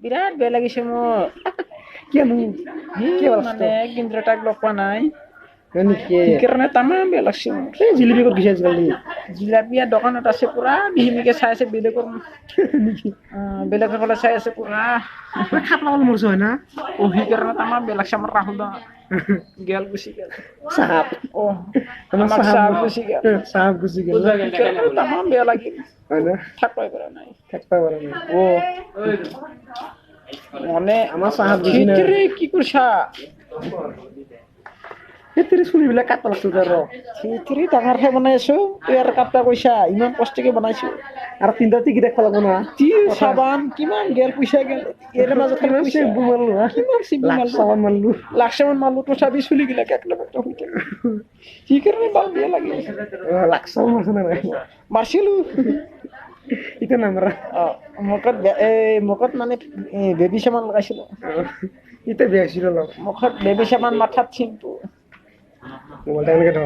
বিৰাট বেয়া লাগিছে মোৰ কিয়নো মানে কিন্তু তাক লগ পোৱা নাই নেকি সেইকাৰণে তামাম বেয়া লাগছে মোৰ এই জিলিপি ক'ত গৈছে আজিকালি জিলাপিয়া দোকানত আছে পুৰা মিহিমিহিকে চাই আছে নেকি বেলেগৰ ফালে চাই আছে পুৰা খাপ লাগাল মৰছো হয় না সেইকাৰণে তামাম বেয়া লাগছে আমাৰ ৰাহুল দা গেল গুচি গেল চাহাব আমাক চাহাব গুচি গেল চাহাব গুচি গেল সেইকাৰণে তামাম বেয়া লাগিল হয় না থাকবাই পৰা নাই থাকবা পাৰা নাই মানে আমাৰ চাহাব গুচি নাই ভিতৰে কি কৰিছা সেইটোৰে চুলিবিলাক কাটবা লাগছো তাৰ ভিতৰে ডাঙৰকে বনাইছো তই আৰু কাটবা কৈছা ইমান কষ্টকে বনাইছো আৰু তিনিটা টিকেট ৰাখবা লাগব না চাবান কিমান গেল পইচা গেল ইয়াৰ মাজত খালি কিমান পইচা চেম্পু মাৰলো হা কিমান চেম্পু লাখ মাৰলো চাবান মাৰলো লাখমান মাৰলো তথাপি চুলিগিলাক একলগে হৈ থাকে সেইকাৰণে বাল বেয়া লাগিল লাখ চাবান মাৰছো না নাই মাৰছিলো এতিয়া নামৰা মুখত মানে বেবী চামান লগাইছিলো এতিয়া বেয়া হৈছিল অলপ মুখত বেবী চামান মাথাত চিম্পু মোবাইলটা এনেকে ধৰ